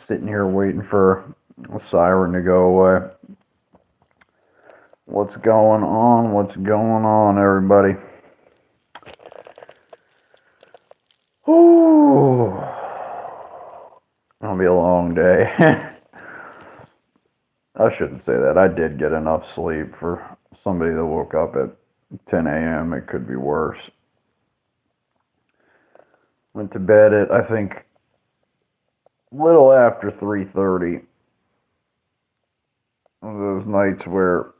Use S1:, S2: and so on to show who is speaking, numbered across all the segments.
S1: Sitting here waiting for a siren to go away. What's going on? What's going on, everybody? Ooh. It'll be a long day. I shouldn't say that. I did get enough sleep for somebody that woke up at 10 a.m. It could be worse. Went to bed at, I think, little after 3:30. One of those nights where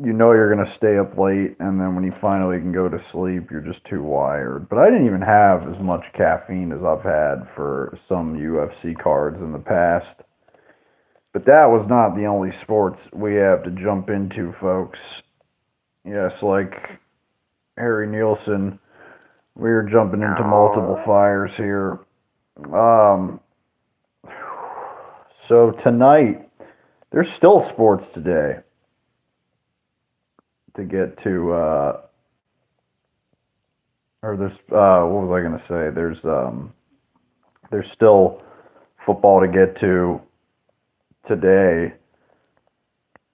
S1: you know you're going to stay up late, and then when you finally can go to sleep, you're just too wired. But I didn't even have as much caffeine as I've had for some UFC cards in the past. But that was not the only sports we have to jump into, folks. Yes, like Harry Nielsen, we are jumping into multiple fires here. So tonight, there's still sports today to get to, or there's, what was I going to say? There's still football to get to today,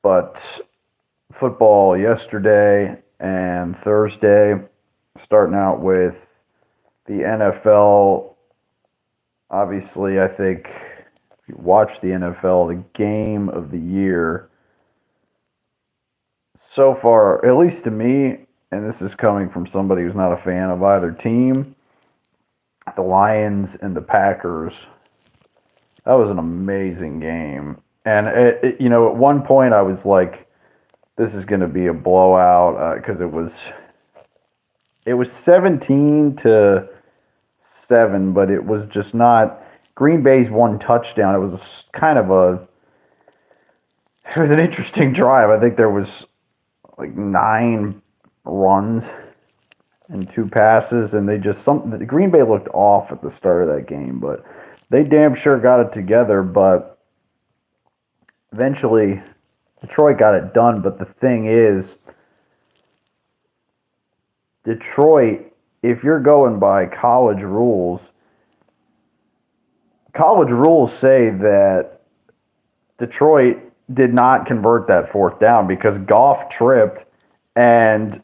S1: but football yesterday and Thursday, starting out with the NFL. Obviously, I think if you watch the NFL, the game of the year so far, at least to me, and this is coming from somebody who's not a fan of either team, the Lions and the Packers. That was an amazing game. And, at one point I was like, this is going to be a blowout because it was 17-7, but it was just not. Green Bay's one touchdown. It was it was an interesting drive. I think there was like 9 runs and 2 passes, and Green Bay looked off at the start of that game, but they damn sure got it together. But eventually, Detroit got it done. But the thing is, Detroit, if you're going by college rules say that Detroit did not convert that 4th down because Goff tripped and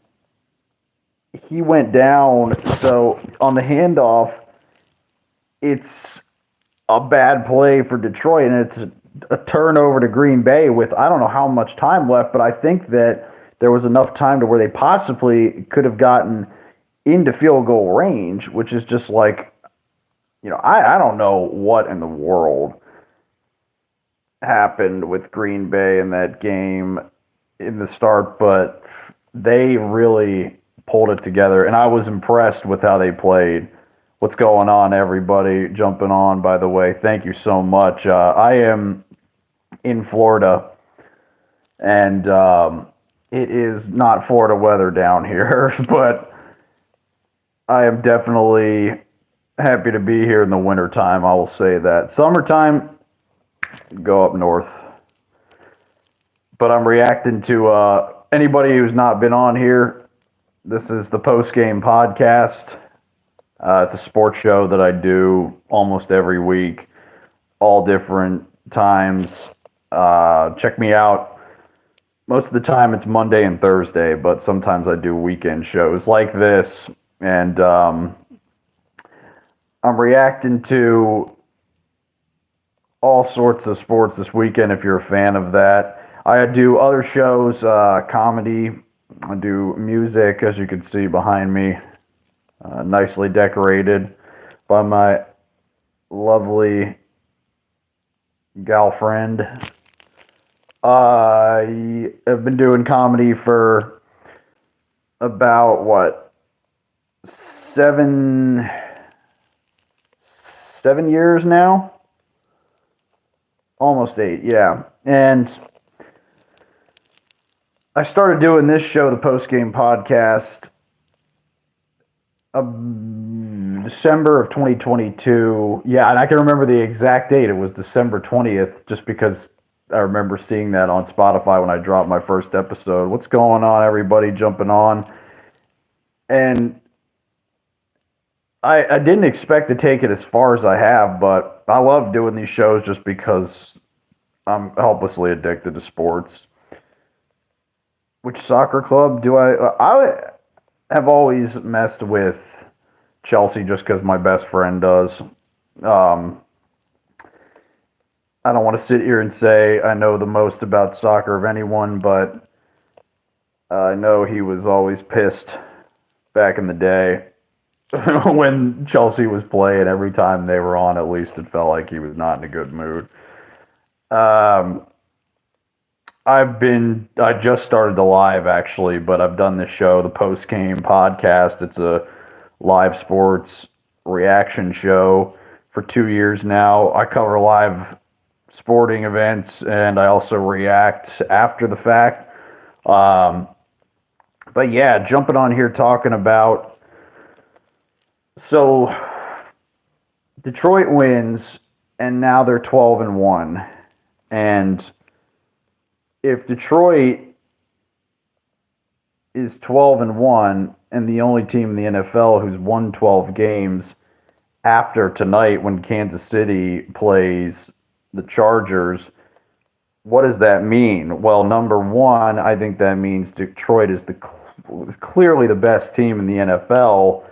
S1: he went down. So on the handoff, it's a bad play for Detroit, and it's a turnover to Green Bay with I don't know how much time left, but I think that there was enough time to where they possibly could have gotten into field goal range, which is just like, I don't know what in the world happened with Green Bay in that game in the start, but they really pulled it together, and I was impressed with how they played. What's going on, everybody? Jumping on, by the way. Thank you so much. I am in Florida, and it is not Florida weather down here, but I am definitely happy to be here in the wintertime, I will say that. Summertime, go up north. But I'm reacting to anybody who's not been on here. This is the POSTGAME podcast. It's a sports show that I do almost every week, all different times. Check me out. Most of the time it's Monday and Thursday, but sometimes I do weekend shows like this. And I'm reacting to all sorts of sports this weekend if you're a fan of that. I do other shows, comedy. I do music, as you can see behind me. Nicely decorated by my lovely girlfriend. I have been doing comedy for about, 7 years now? Almost 8, yeah. And I started doing this show, the POSTGAME podcast, December of 2022. Yeah, and I can remember the exact date. It was December 20th, just because I remember seeing that on Spotify when I dropped my first episode. What's going on, everybody? Jumping on. And I didn't expect to take it as far as I have, but I love doing these shows just because I'm helplessly addicted to sports. Which soccer club do I have always messed with Chelsea just because my best friend does. Um, I don't want to sit here and say I know the most about soccer of anyone, but I know he was always pissed back in the day when Chelsea was playing. Every time they were on, at least it felt like he was not in a good mood. Um, I just started the live actually, but I've done this show, the Post Game podcast. It's a live sports reaction show for 2 years now. I cover live sporting events and I also react after the fact. Um, but yeah, jumping on here talking about so Detroit wins and now they're 12-1. And if Detroit is 12-1 and the only team in the NFL who's won 12 games after tonight when Kansas City plays the Chargers, what does that mean? Well, number one, I think that means Detroit is clearly the best team in the NFL.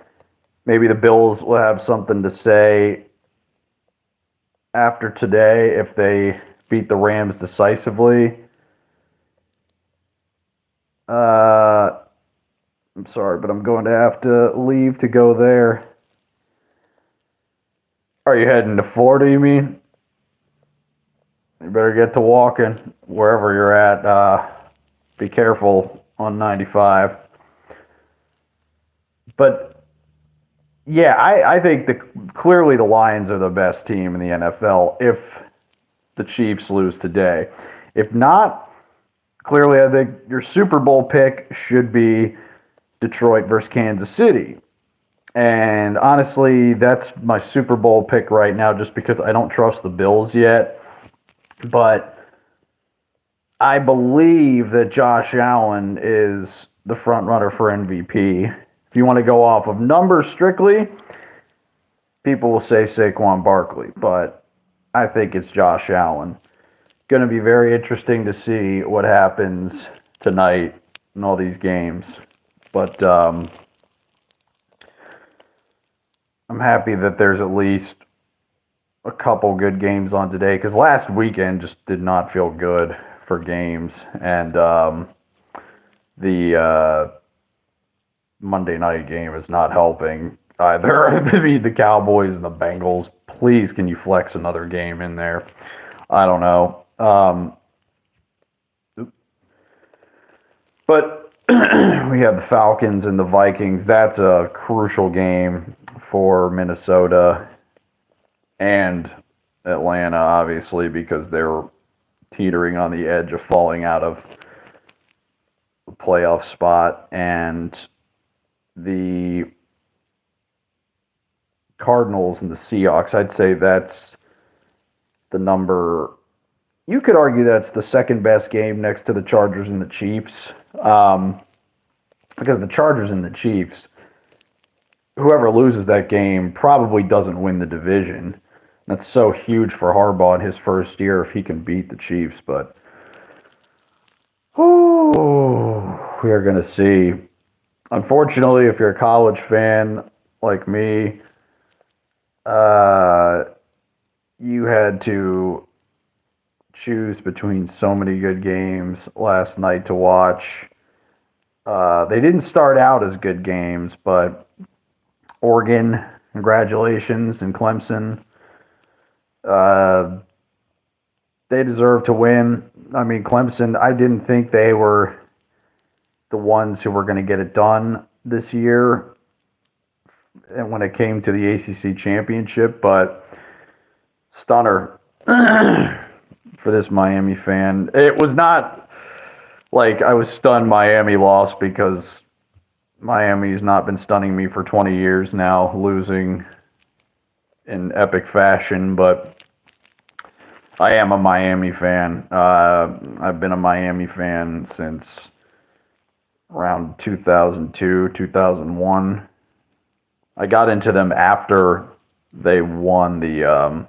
S1: Maybe the Bills will have something to say after today if they beat the Rams decisively. I'm sorry, but I'm going to have to leave to go there. Are you heading to Florida, you mean? You better get to walking wherever you're at. Be careful on 95. But, yeah, I think clearly the Lions are the best team in the NFL if the Chiefs lose today. If not, clearly I think your Super Bowl pick should be Detroit versus Kansas City. And honestly, that's my Super Bowl pick right now just because I don't trust the Bills yet. But I believe that Josh Allen is the front runner for MVP. If you want to go off of numbers strictly, people will say Saquon Barkley, but I think it's Josh Allen. Going to be very interesting to see what happens tonight in all these games. But I'm happy that there's at least a couple good games on today because last weekend just did not feel good for games. And the Monday night game is not helping either. I mean, the Cowboys and the Bengals, please, can you flex another game in there? I don't know. But we have the Falcons and the Vikings. That's a crucial game for Minnesota and Atlanta, obviously, because they're teetering on the edge of falling out of the playoff spot. And the Cardinals and the Seahawks, I'd say that's the number. You could argue that's the second best game next to the Chargers and the Chiefs. Because the Chargers and the Chiefs, whoever loses that game probably doesn't win the division. That's so huge for Harbaugh in his first year if he can beat the Chiefs. But we are going to see. Unfortunately, if you're a college fan like me, you had to choose between so many good games last night to watch. They didn't start out as good games, but Oregon, congratulations, and Clemson, they deserve to win. I mean, Clemson, I didn't think they were the ones who were going to get it done this year and when it came to the ACC championship, but stunner for this Miami fan. It was not like I was stunned Miami lost because Miami's not been stunning me for 20 years now, losing in epic fashion, but I am a Miami fan. I've been a Miami fan since around 2002, 2001. I got into them after they won the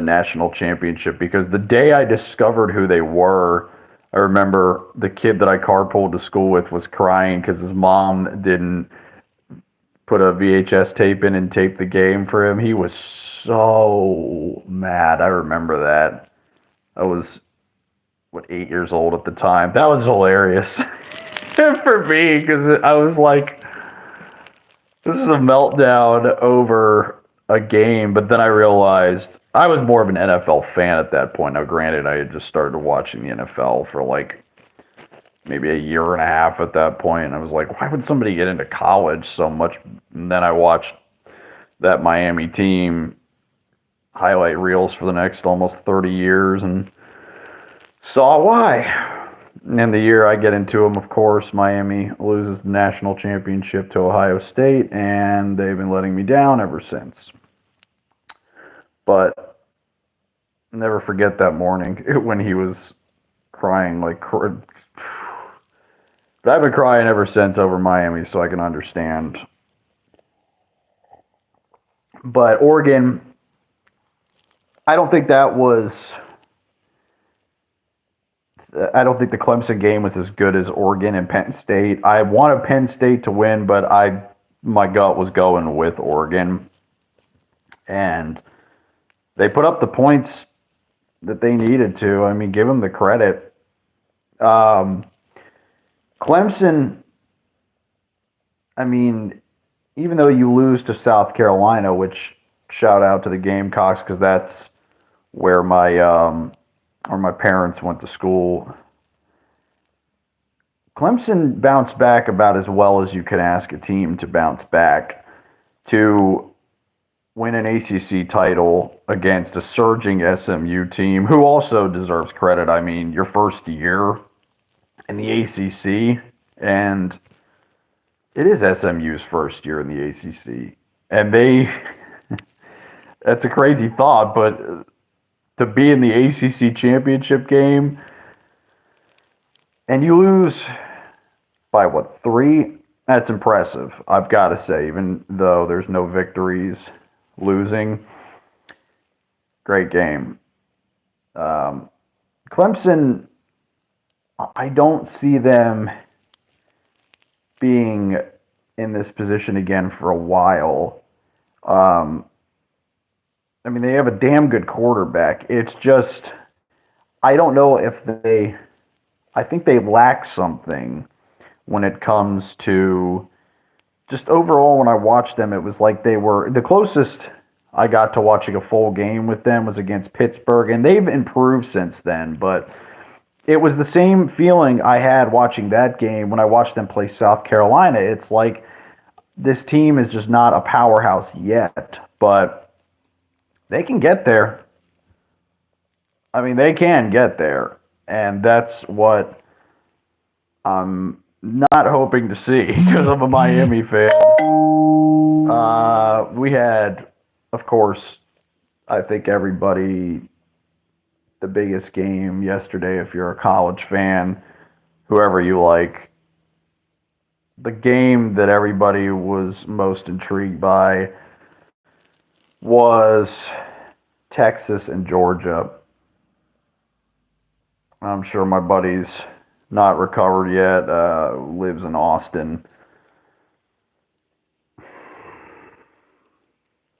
S1: national championship, because the day I discovered who they were, I remember the kid that I carpooled to school with was crying because his mom didn't put a VHS tape in and tape the game for him. He was so mad. I remember that. I was, 8 years old at the time. That was hilarious for me, because I was like, this is a meltdown over a game. But then I realized I was more of an NFL fan at that point. Now, granted, I had just started watching the NFL for like maybe a year and a half at that point. And I was like, why would somebody get into college so much? And then I watched that Miami team highlight reels for the next almost 30 years and saw why. And the year I get into them, of course, Miami loses the national championship to Ohio State, and they've been letting me down ever since. But never forget that morning when he was crying like. But I've been crying ever since over Miami, so I can understand. But Oregon, I don't think the Clemson game was as good as Oregon and Penn State. I wanted Penn State to win, but my gut was going with Oregon. And they put up the points that they needed to. I mean, give them the credit. Clemson, I mean, even though you lose to South Carolina, which shout out to the Gamecocks, because that's where my parents went to school. Clemson bounced back about as well as you could ask a team to bounce back, to win an ACC title against a surging SMU team who also deserves credit. I mean, your first year in the ACC, and it is SMU's first year in the ACC. And that's a crazy thought, but to be in the ACC championship game and you lose by 3? That's impressive, I've got to say, even though there's no victories. Losing, great game. Clemson, I don't see them being in this position again for a while. I mean, they have a damn good quarterback. It's just, I don't know if I think they lack something when it comes to just overall. When I watched them, it was like they were, the closest I got to watching a full game with them was against Pittsburgh, and they've improved since then, but it was the same feeling I had watching that game when I watched them play South Carolina. It's like this team is just not a powerhouse yet, but they can get there. I mean, they can get there, and that's what I'm not hoping to see because I'm a Miami fan. We had, of course, I think everybody, the biggest game yesterday, if you're a college fan, whoever you like, the game that everybody was most intrigued by was Texas and Georgia. I'm sure my buddy's not recovered yet, lives in Austin.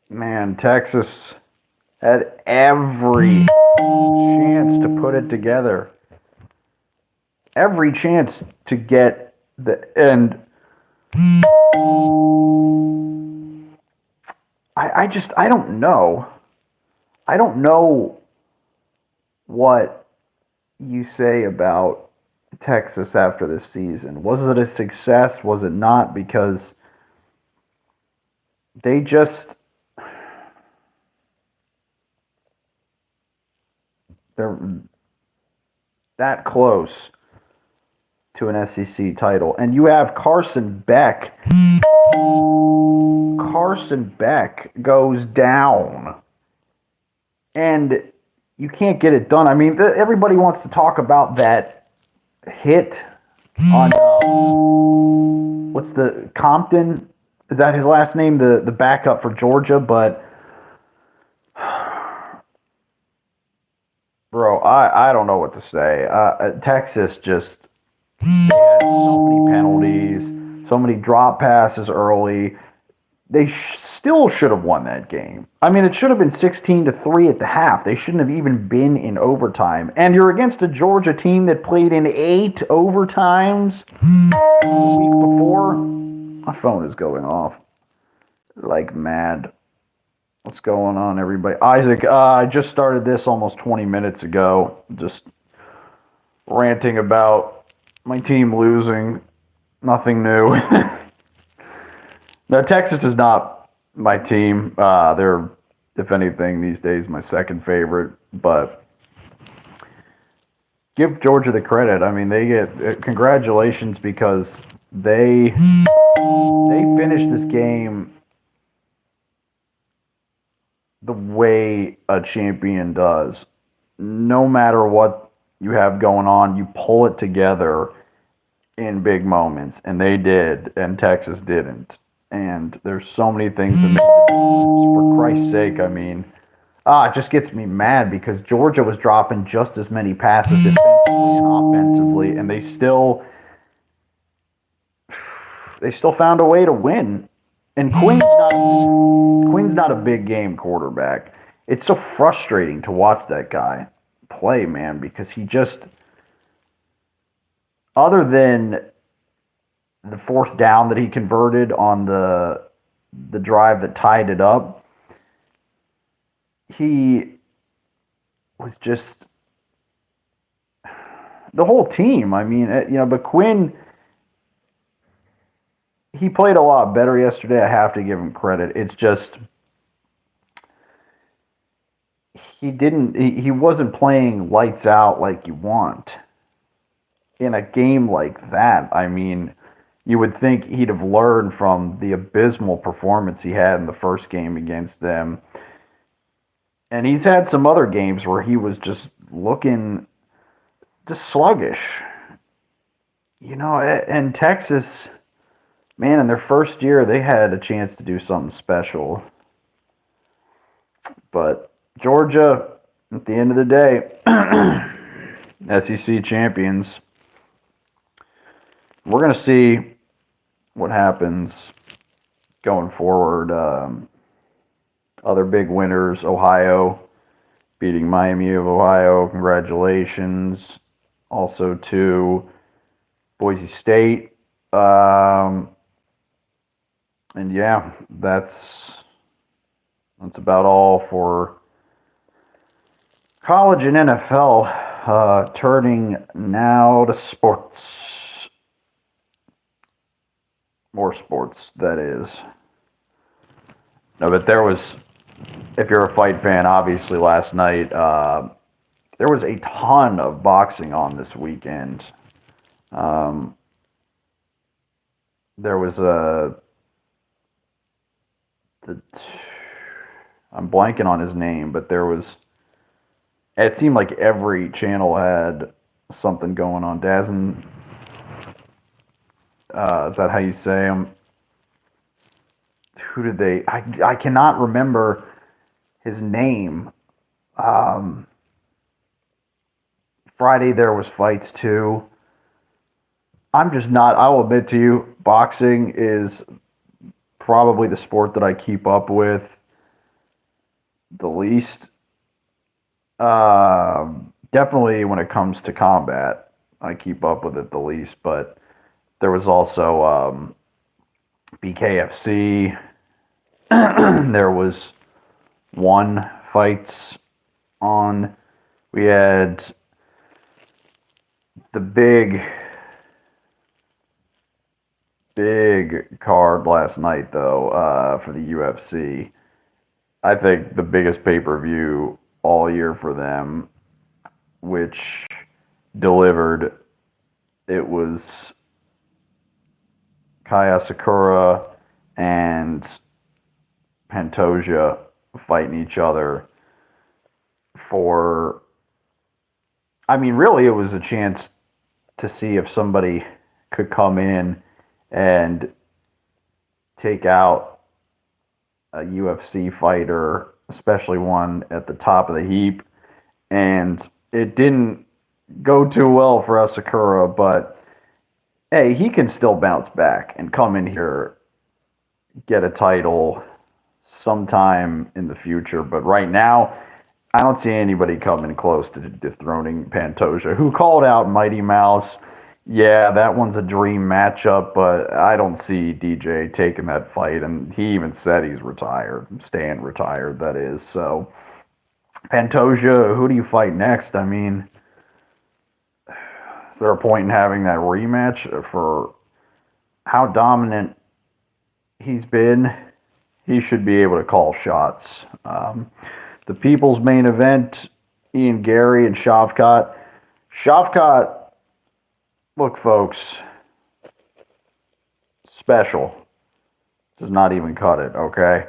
S1: Man, Texas had every chance to put it together. Every chance to get and I don't know. I don't know what you say about Texas after this season. Was it a success? Was it not? Because they're that close to an SEC title. And you have Carson Beck. Carson Beck goes down. And you can't get it done. I mean, everybody wants to talk about that hit on, what's the, Compton? is that his last name? The backup for Georgia, but bro, I don't know what to say. Texas just had so many penalties, so many drop passes early. They still should have won that game. I mean, it should have been 16-3 at the half. They shouldn't have even been in overtime. And you're against a Georgia team that played in 8 overtimes the week before. My phone is going off like mad. What's going on, everybody? Isaac, I just started this almost 20 minutes ago, just ranting about my team losing. Nothing new. Now, Texas is not my team. They're, if anything, these days my second favorite. But give Georgia the credit. I mean, they get congratulations because they finished this game the way a champion does. No matter what you have going on, you pull it together in big moments, and they did, and Texas didn't. And there's so many things that made the difference. For Christ's sake, I mean, it just gets me mad because Georgia was dropping just as many passes defensively and offensively, and they still found a way to win. And Quinn's not a big game quarterback. It's so frustrating to watch that guy play, man, because he just, other than the fourth down that he converted on the drive that tied it up, he was just the whole team. I mean, but Quinn, he played a lot better yesterday. I have to give him credit. It's just he wasn't playing lights out like you want in a game like that. I mean, you would think he'd have learned from the abysmal performance he had in the first game against them. And he's had some other games where he was just looking just sluggish. And Texas, man, in their first year, they had a chance to do something special. But Georgia, at the end of the day, SEC champions. We're going to see what happens going forward. Other big winners, Ohio beating Miami of Ohio. Congratulations. Also to Boise State. And yeah, that's about all for college and NFL. Turning now to sports. More sports, that is. No, but there was, if you're a fight fan, obviously last night, there was a ton of boxing on this weekend. There was I'm blanking on his name, but it seemed like every channel had something going on. Dazn, is that how you say him? Who did they? I cannot remember his name. Friday there was fights too. I'm just not. I will admit to you, boxing is probably the sport that I keep up with the least. Definitely when it comes to combat, I keep up with it the least. But there was also BKFC. There was one fights on. We had the big card last night, though, for the UFC. I think the biggest pay-per-view all year for them, which delivered. It was Kaya Sakura and Pantoja fighting each other for, I mean, really it was a chance to see if somebody could come in and take out a UFC fighter, especially one at the top of the heap. And it didn't go too well for Asakura, but hey, he can still bounce back and come in here, get a title sometime in the future. But right now, I don't see anybody coming close to dethroning Pantoja, who called out Mighty Mouse. Yeah, that one's a dream matchup, but I don't see DJ taking that fight. And he even said he's retired, staying retired, that is. So, Pantoja, who do you fight next? I mean, is there a point in having that rematch for how dominant he's been? He should be able to call shots. The people's main event, Ian Gary and Shavkat. Shavkat, look, folks, special. Does not even cut it, okay?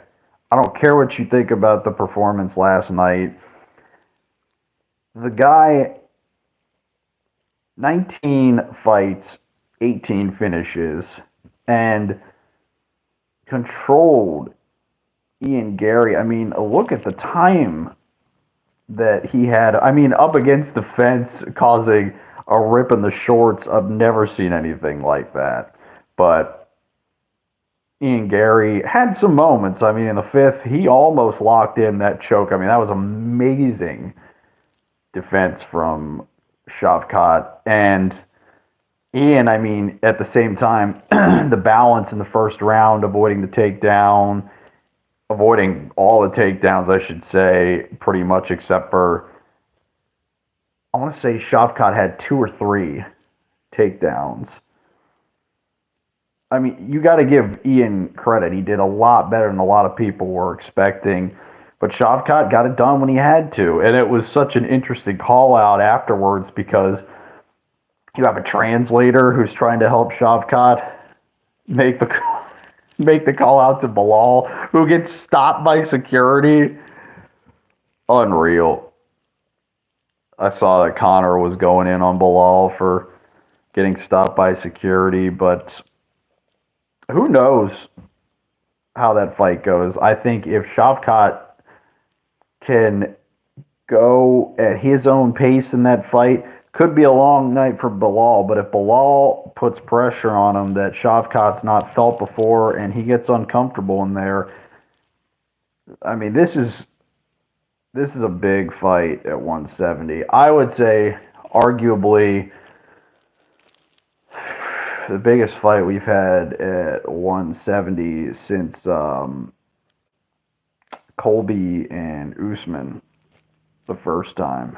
S1: I don't care what you think about the performance last night. The guy, 19 fights, 18 finishes, and controlled Ian Gary. I mean, look at the time that he had. I mean, up against the fence, causing a rip in the shorts. I've never seen anything like that. But Ian Gary had some moments. I mean, in the fifth, he almost locked in that choke. I mean, that was amazing defense from Shavkat. And Ian, I mean, at the same time, the balance in the first round, avoiding the takedown, avoiding all the takedowns, I should say, pretty much, except for, I want to say Shavkat had 2 or 3 takedowns. I mean, you got to give Ian credit. He did a lot better than a lot of people were expecting. But Shavkat got it done when he had to. And it was such an interesting call out afterwards because you have a translator who's trying to help Shavkat make the call out to Bilal, who gets stopped by security. Unreal. I saw that Connor was going in on Bilal for getting stopped by security, but who knows how that fight goes. I think if Shavkat can go at his own pace in that fight, could be a long night for Bilal, but if Bilal puts pressure on him that Shavkat's not felt before and he gets uncomfortable in there, I mean, this is a big fight at 170. I would say arguably the biggest fight we've had at 170 since Colby and Usman the first time.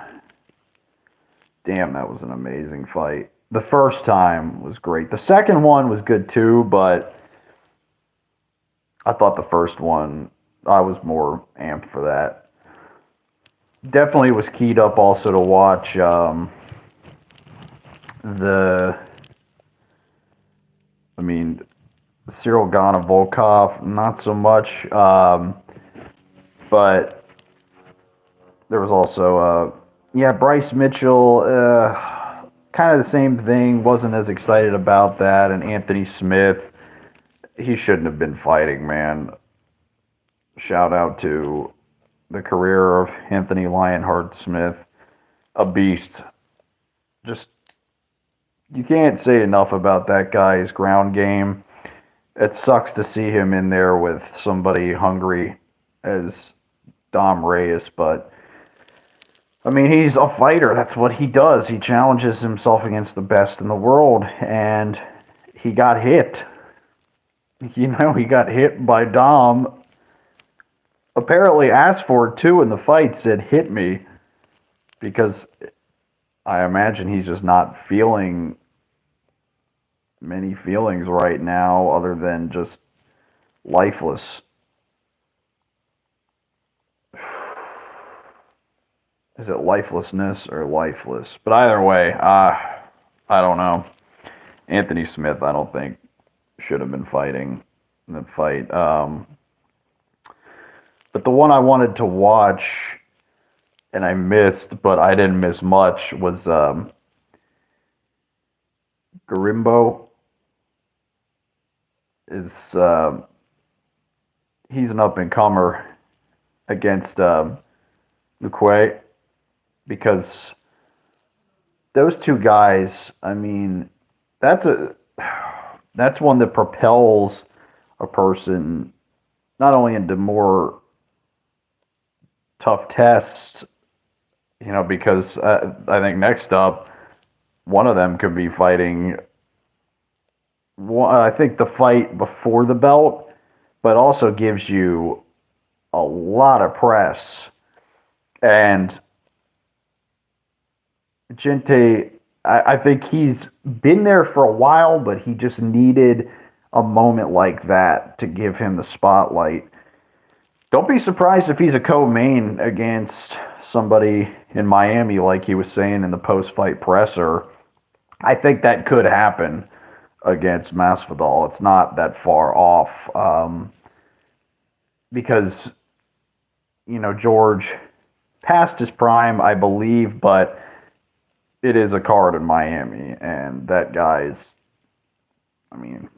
S1: Damn, that was an amazing fight. The first time was great. The second one was good too, but I thought the first one, I was more amped for that. Definitely was keyed up also to watch Cyril Gana Volkov, not so much, but there was also, Bryce Mitchell, kind of the same thing, wasn't as excited about that, and Anthony Smith, he shouldn't have been fighting, man. Shout out to the career of Anthony Lionheart Smith, a beast. Just, you can't say enough about that guy's ground game. It sucks to see him in there with somebody hungry as Dom Reyes, but I mean, he's a fighter. That's what he does. He challenges himself against the best in the world, and he got hit. He got hit by Dom. Apparently asked for it too in the fight, said, "Hit me," because I imagine he's just not feeling many feelings right now other than just lifeless. Is it lifelessness or lifeless? But either way, I don't know. Anthony Smith, I don't think, should have been fighting in that fight. But the one I wanted to watch, and I missed, but I didn't miss much, was Garimbo. he's an up-and-comer against Luque, because those two guys, I mean, that's one that propels a person not only into more tough tests, because I think next up, one of them could be fighting. I think the fight before the belt, but also gives you a lot of press. And Gente, I think he's been there for a while, but he just needed a moment like that to give him the spotlight. Don't be surprised if he's a co-main against somebody in Miami, like he was saying in the post-fight presser. I think that could happen against Masvidal. It's not that far off, because George past his prime, I believe, but it is a card in Miami, and that guy's, I mean,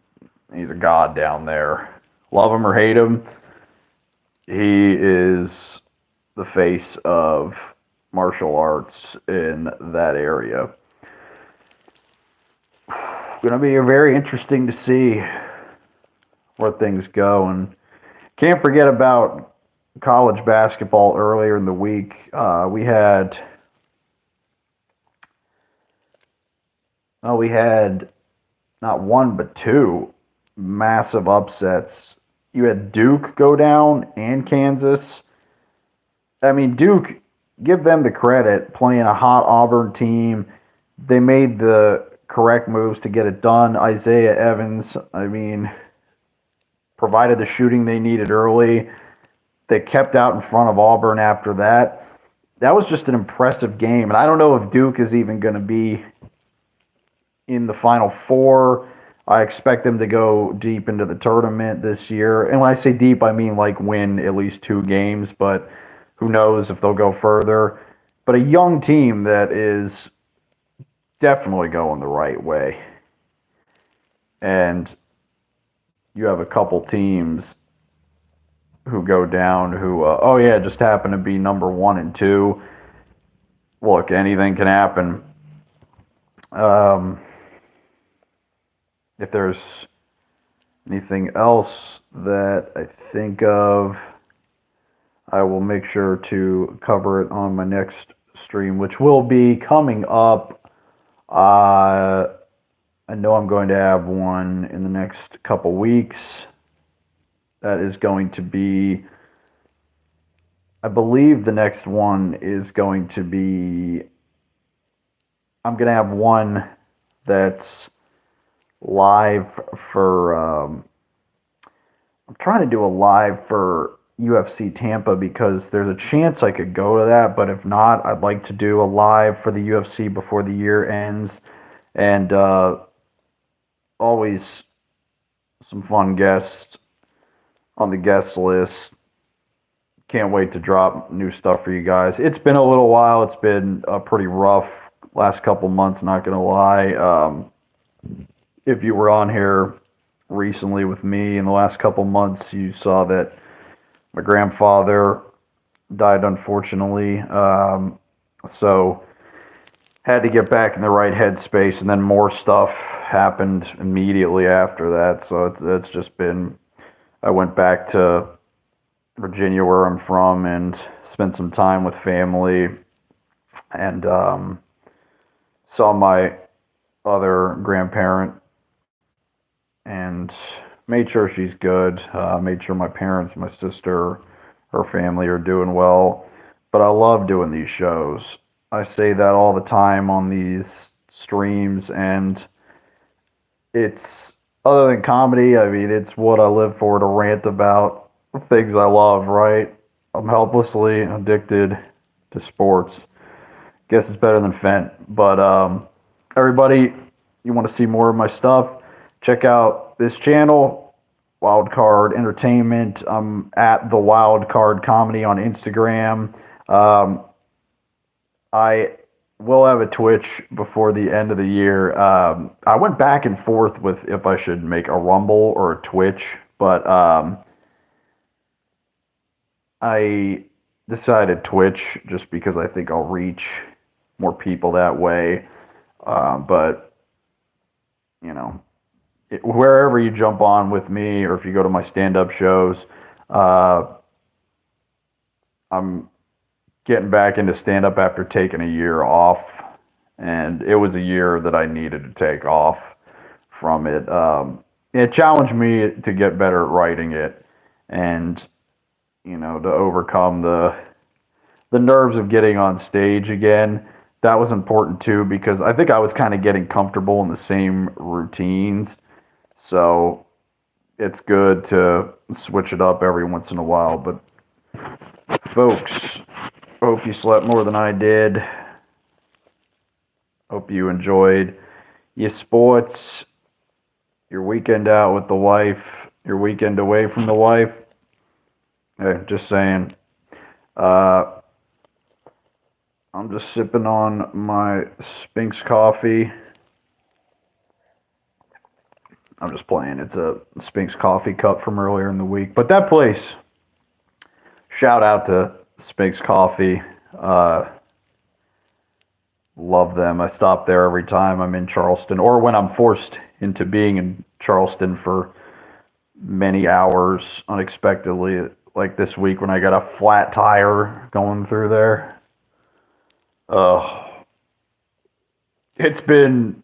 S1: he's a god down there. Love him or hate him, he is the face of martial arts in that area. Going to be very interesting to see where things go. And can't forget about college basketball earlier in the week. We had not one but two massive upsets. You had Duke go down and Kansas. I mean, Duke, give them the credit, playing a hot Auburn team. They made the correct moves to get it done. Isaiah Evans, I mean, provided the shooting they needed early. They kept out in front of Auburn after that. That was just an impressive game. And I don't know if Duke is even going to be in the Final Four. I expect them to go deep into the tournament this year. And when I say deep, I mean like win at least 2 games, but who knows if they'll go further. But a young team that is definitely going the right way. And you have a couple teams who go down who, just happen to be number 1 and 2. Look, anything can happen. If there's anything else that I think of, I will make sure to cover it on my next stream, which will be coming up. I know I'm going to have one in the next couple weeks. That is going to be, I believe the next one is going to be, I'm going to have one that's live for, I'm trying to do a live for UFC Tampa because there's a chance I could go to that, but if not, I'd like to do a live for the UFC before the year ends, and always some fun guests on the guest list. Can't wait to drop new stuff for you guys. It's been a little while. It's been pretty rough last couple months, not going to lie. If you were on here recently with me in the last couple months, you saw that my grandfather died, unfortunately. So had to get back in the right headspace, and then more stuff happened immediately after that. So it's just been, I went back to Virginia, where I'm from, and spent some time with family, and saw my other grandparent and made sure she's good, made sure my parents, my sister, her family are doing well. But I love doing these shows. I say that all the time on these streams, and it's, other than comedy, I mean, it's what I live for, to rant about things I love, right? I'm helplessly addicted to sports. Guess it's better than Fent. But everybody, you want to see more of my stuff, check out this channel, Wildcard Entertainment. I'm at the Wildcard Comedy on Instagram. I will have a Twitch before the end of the year. I went back and forth with if I should make a Rumble or a Twitch, but I decided Twitch just because I think I'll reach more people that way. But you know, wherever you jump on with me, or if you go to my stand-up shows, uh, I'm getting back into stand-up after taking a year off, and it was a year that I needed to take off from it. It challenged me to get better at writing it, and to overcome the nerves of getting on stage again. That was important too because I think I was kind of getting comfortable in the same routines. So it's good to switch it up every once in a while. But folks, hope you slept more than I did. Hope you enjoyed your sports, your weekend out with the wife, your weekend away from the wife. Hey, just saying. Uh, I'm just sipping on my Spinks coffee. I'm just playing. It's a Spinks coffee cup from earlier in the week. But that place, shout out to Spinks Coffee. Love them. I stop there every time I'm in Charleston, or when I'm forced into being in Charleston for many hours unexpectedly, like this week when I got a flat tire going through there. It's been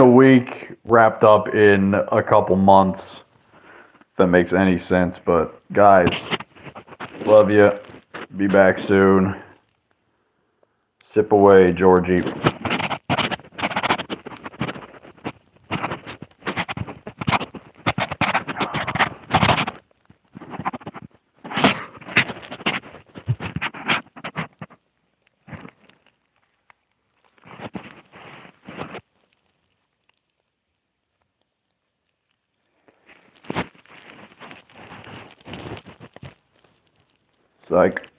S1: a week wrapped up in a couple months, if that makes any sense. But guys, love you. Be back soon. Sip away, Georgie. Psych.